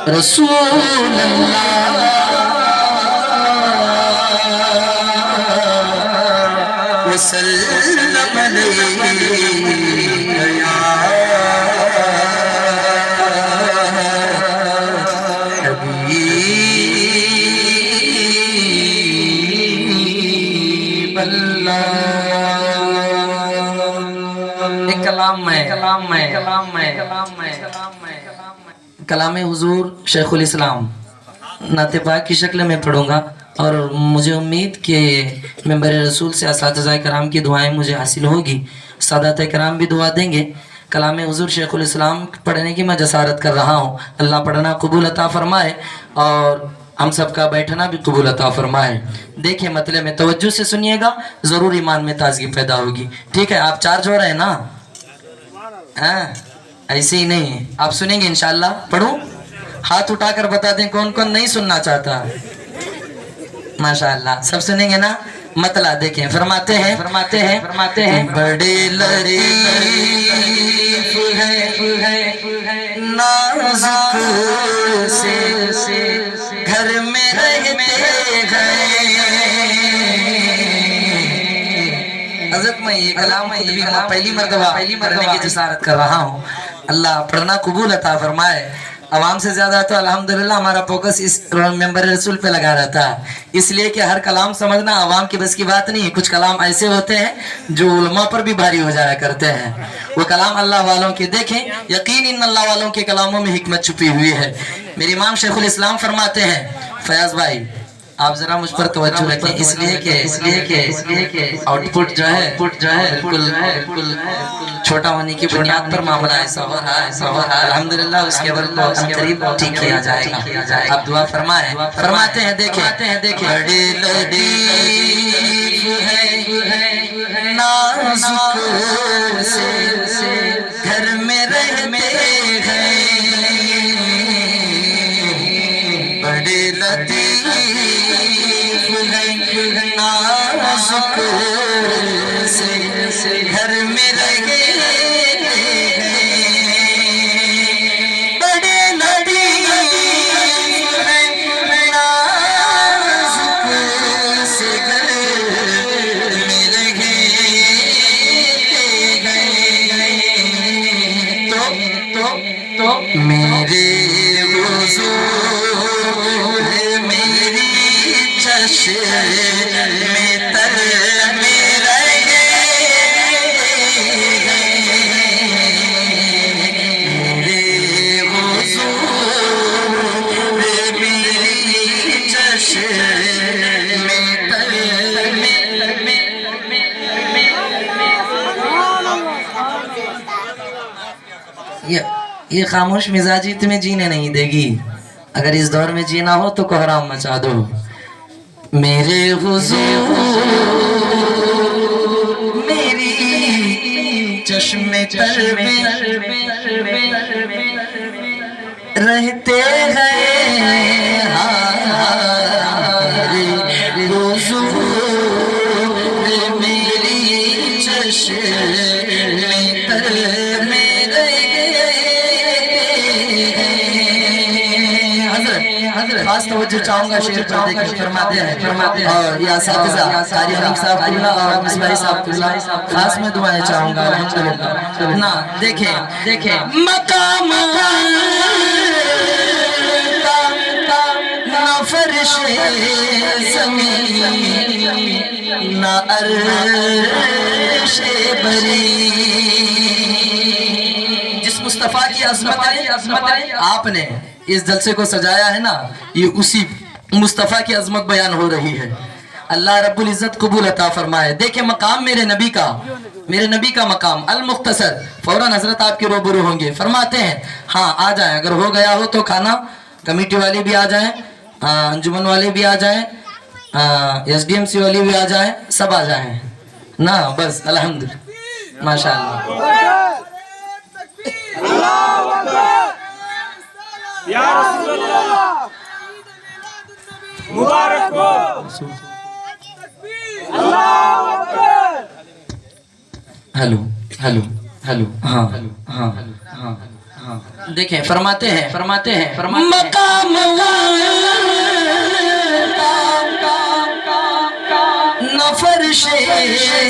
रसूल अल्लाह वसल्लम अलैका या हबीब अल्लाह। एक कलाम हुजूर शेखुल इस्लाम नाते पाक की शक्ल में पढ़ूंगा और मुझे उम्मीद कि मेंबर रसूल से असातिज़ा कराम की दुआएं मुझे हासिल होगी। सादात कराम भी दुआ देंगे। कलाम हुजूर शेखुल इस्लाम पढ़ने की मैं जसारत कर रहा हूँ। अल्लाह पढ़ना कबूल अता फरमाए और हम सबका बैठना भी कबूल अता फरमाए। देखिए मतलब में तवज्जो से सुनिएगा, ज़रूर ईमान में ताजगी पैदा होगी। ठीक है, आप चार्ज हो रहे हैं ना? हाँ, ऐसे ही नहीं, आप सुनेंगे इंशाल्लाह। पढ़ूं? हाथ उठाकर बता दें कौन कौन नहीं सुनना चाहता। माशाअल्लाह, सब सुनेंगे ना? मतला देखें, फरमाते हैं बड़े लतीफ है नाजुक से घर में रहते हैं। हज़रत मैं ये कलाम पहली मर्तबा पढ़ने की जसारत कर रहा हूँ। अल्लाह पढ़ना कबूल अता फरमाए। आवाम से ज़्यादा तो अल्हम्दुलिल्लाह हमारा फोकस इस मेंबर रसूल पे लगा रहता है, इसलिए कि हर कलाम समझना आवाम की बस की बात नहीं है। कुछ कलाम ऐसे होते हैं जो उलमा पर भी भारी हो जाया करते हैं। वो कलाम अल्लाह वालों के देखें, यकीन इन अल्लाह वालों के कलामों में हिकमत छुपी हुई है। मेरे इमाम शेखुल इस्लाम फरमाते हैं, फयाज भाई आप जरा मुझ पर तवज्जो रखें, इसलिए कि आउटपुट जो है बिल्कुल छोटा होने की बुनियाद पर मामला ऐसा हो रहा है। अल्हम्दुलिल्लाह उसके अवल को करीब ठीक किया जाएगा। आप दुआ फरमाएं। फरमाते हैं देखें बड़े लतीफ है नाजुक से घर में रहते हैं। बड़े लतीफ नाजुक से घर में रहते हैं। बड़े लतीफ नाजुक से घर में रहते हैं। तो मेरे हुजूर मेरी चश्मे तर में रहे। मेरे हुजूर मेरी चश्मे तर में। ये खामोश मिजाजी तुम्हें जीने नहीं देगी। अगर इस दौर में जीना हो तो कोहराम मचा दो। मेरे हुजूर मेरी चश्मे तर में रहते हैं। मेरे हुजूर मेरी चश्मे तर में खास तवज्जो चाहूंगा शेर पर देखिए। फरमाते हैं और या साथिज़ा कारी हनीफ साहब कुल्ला और मिसबाही साहब कुल्ला खास में दुआएं चाहूंगा अल्हम्दुलिल्लाह ना। देखें मकाम ना फर्श ज़मीन ना अर्श बरी। जिस मुस्तफा की अज़मत आपने इस जलसे को सजाया है ना, ये उसी मुस्तफ़ा की अजमत बयान हो रही है। अल्लाह रब्बुल इज़्ज़त कबूल अता फरमाए। देखे मकाम मेरे नबी का मकाम अल मुख्तसर। फौरन हजरत आपके रूबरू होंगे। फरमाते हैं हाँ आ जाएं, अगर हो गया हो तो खाना कमेटी वाले भी आ जाएं, अंजुमन वाले भी आ जाएं, SDMC वाले भी आ जाएं, सब आ जाएं ना। बस अल्हम्दुलिल्लाह माशाअल्लाह। या रसूलल्लाह मुबारक हो। अल्लाहू अकबर। हेलो हाँ देखें फरमाते हैं मकाम न फर्शे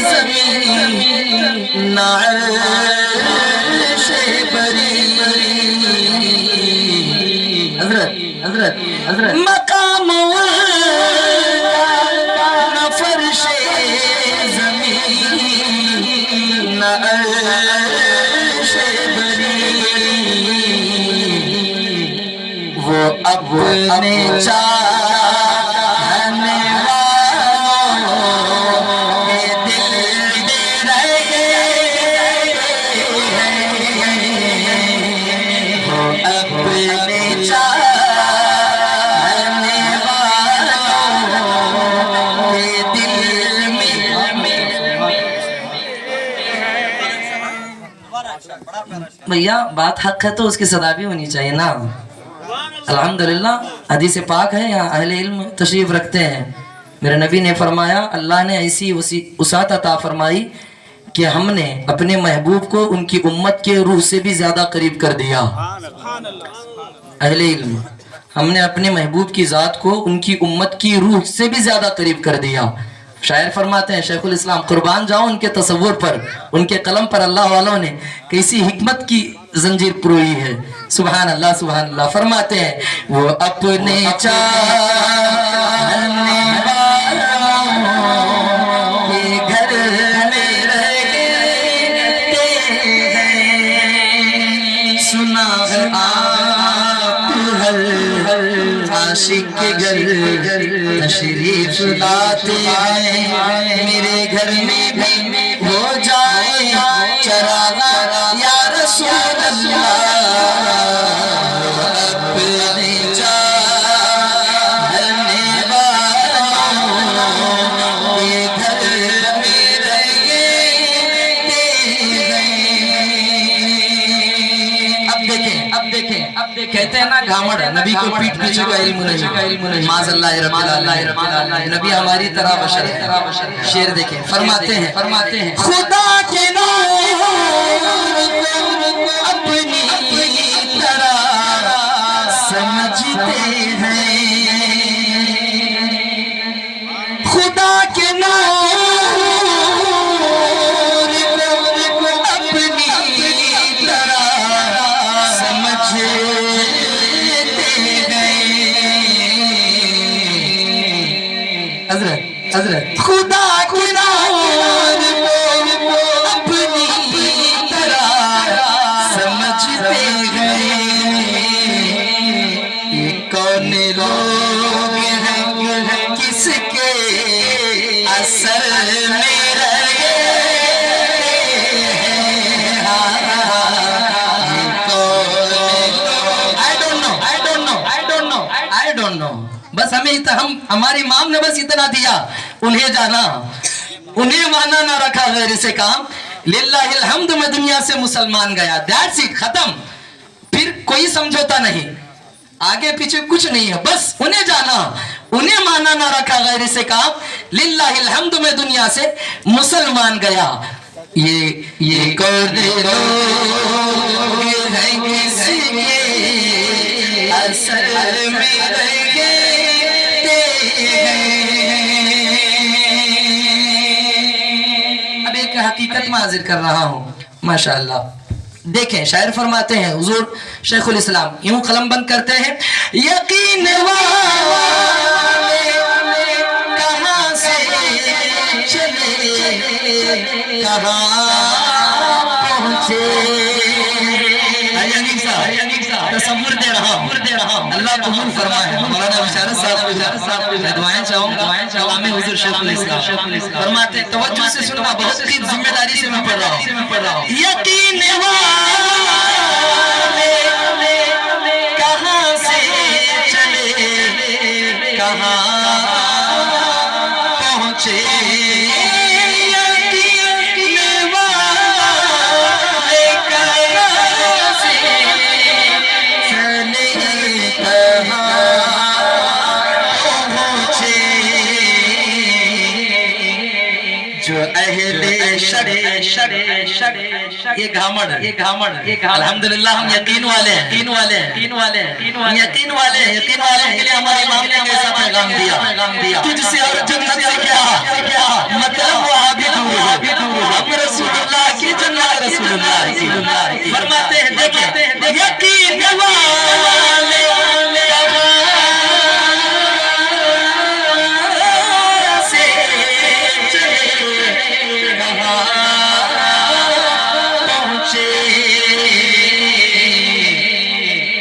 ज़मीन न अर्शे बरी हज़रत मकाम न फर्शे ज़मीन न अर्शे बरी वो अपने चाहने भैया बात हक है तो उसकी सदा भी होनी चाहिए ना। अल्हम्दुलिल्लाह हदीस पाक है, यहाँ अहले इल्म तशरीफ रखते हैं। मेरे नबी ने फरमाया अल्लाह ने ऐसी उसात अता फरमाई कि हमने अपने महबूब को उनकी उम्मत के रूह से भी ज्यादा करीब कर दिया। अहले इल्म, हमने अपने महबूब की जात को उनकी उम्मत की रूह से भी ज्यादा करीब कर दिया। शायर फरमाते हैं शेखुल इस्लाम, कुर्बान जाओ उनके तसव्वुर पर, उनके कलम पर अल्लाह वालों ने कैसी हिकमत की जंजीर पुरोई है। सुभान अल्लाह सुभान अल्लाह। फरमाते हैं वो अपने चाहने वालों के घर में रहते हैं। सुना आप हर आशिक के घर तशरीफ लाते हैं। मेरे घर में भी हो जाए चरागा या रसूल अल्लाह। अपने चाहने वालों के घर में रहते हैं। अब देखें कहते हैं ना घामड़ नबी को पीठ पीछे का इल्म नहीं। माज़अल्लाह रब्बिल आलमीन, नबी हमारी तरह बशर है। शेर देखें फरमाते हैं खुदा के नूर अपनी तरह समझते हैं। खुदा के नूर अपनी तरह समझते हज़रत खुदा की नूर अपनी तरह समझते गए। ये कौन लोग हैं किसके असर में रहे हैं। ये कौन लोग I don't know। बस हम हमारे इमाम ने बस इतना दिया, उन्हें जाना उन्हें माना ना रखा गैर से काम। लिल्लाहिल हम्द में दुनिया से मुसलमान गया, दैट्स इट, खत्म। फिर कोई समझौता नहीं, आगे पीछे कुछ नहीं है, बस उन्हें जाना उन्हें माना ना रखा गैर से काम। लिल्लाहिल हम्द में दुनिया से मुसलमान गया। ये कौन लोग हैं किसके असर में अब एक हकीकत में हाजिर कर रहा हूँ माशाअल्लाह। देखें शायर फरमाते हैं हुजूर शेखुल इस्लाम यूं कलम बंद करते हैं यकीन वाले कहाँ से चले कहाँ पहुँचे। तसव्वुर दे रहा हूँ अल्लाह कबूल फरमाए। मौलाना बशारत साहब को दुआएं चाहूंगा हुजूर शेखुल इस्लाम फरमाते तवज्जो से सुनना, बहुत ही जिम्मेदारी से मैं पढ़ रहा हूँ। यकीन वाले कहाँ से चले कहाँ पहुँचे। جو اہل یہ گھامڑ الحمدللہ ہم یقین والے ہیں یقین والے ہیں کے لیے ہمارے امام نے کیسا پیغام دیا تجھ سے اور جنت سے کیا مطلب وہاں بھی دور ہے ہم رسول اللہ کی جنت رسول اللہ کی فرماتے ہیں دیکھیں یقین والے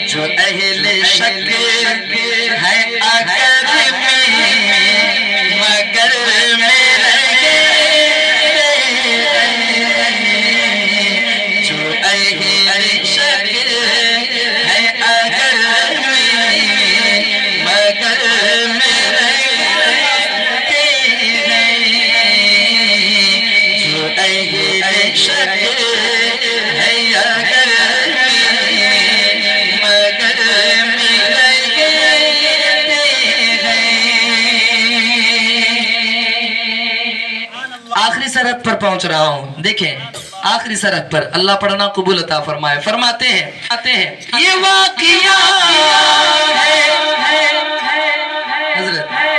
جو اہل شک ہے اگر مگر جو اہل شک ہے اگر مگر جو اہل شک ہے اگر آخری سرحد پر پہنچ رہا ہوں دیکھیں آخری سرحد پر اللہ پڑھنا قبول عطا فرمائے فرماتے ہیں یہ واقعہ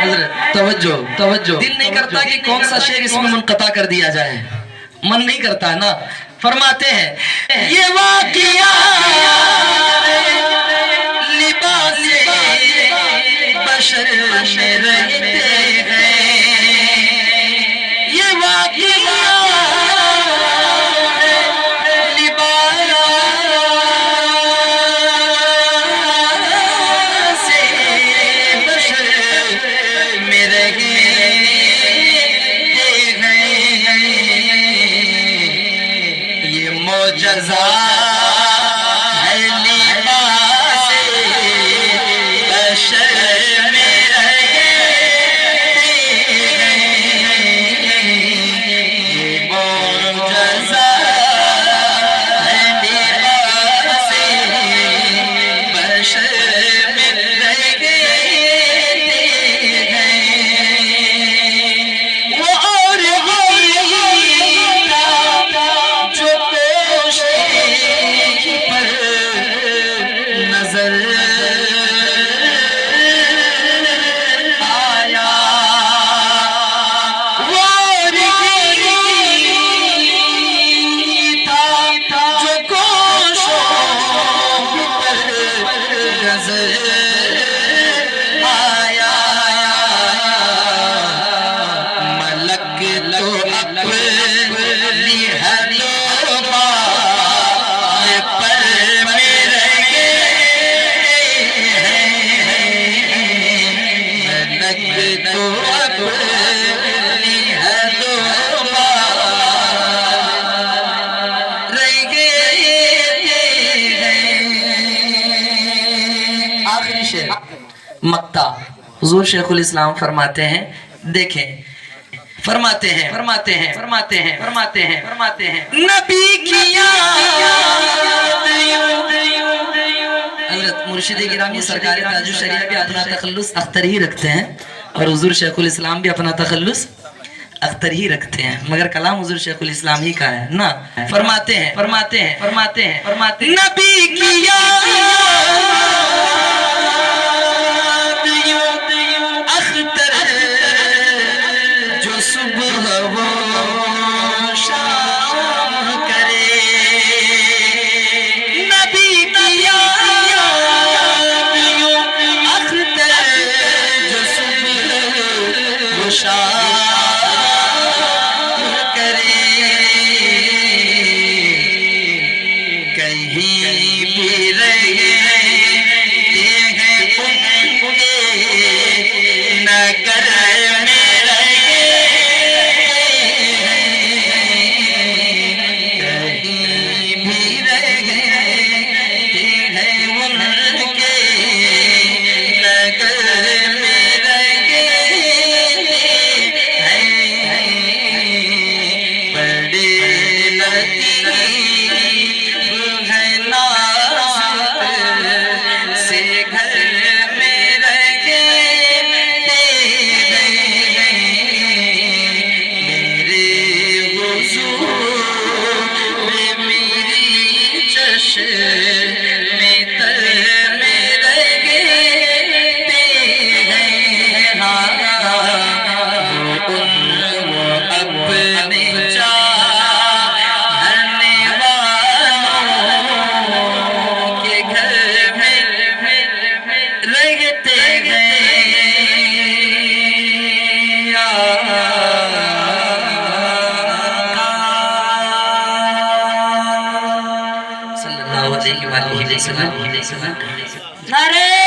حضرت توجہ دل نہیں کرتا کہ کون سا شعر اس میں منقطع کر دیا جائے من نہیں کرتا نا فرماتے ہیں یہ واقعہ لباس بشر میں رہتے ہیں یہ واقعہ لباس بشر میں رہتے ہیں یہ معجزہ ہے لباس بشر مکتا حضور شیخ الاسلام فرماتے ہیں دیکھیں فرماتے ہیں نبی کی حضرت مرشد گرامی سرکار تاج الشریعہ بھی اپنا تخلص اختر ہی رکھتے ہیں اور حضور شیخ الاسلام بھی اپنا تخلص اختر ہی رکھتے ہیں مگر کلام حضور شیخ الاسلام ہی کا ہے نا فرماتے ہیں نبی کی अलैहि वसल्लम। नारे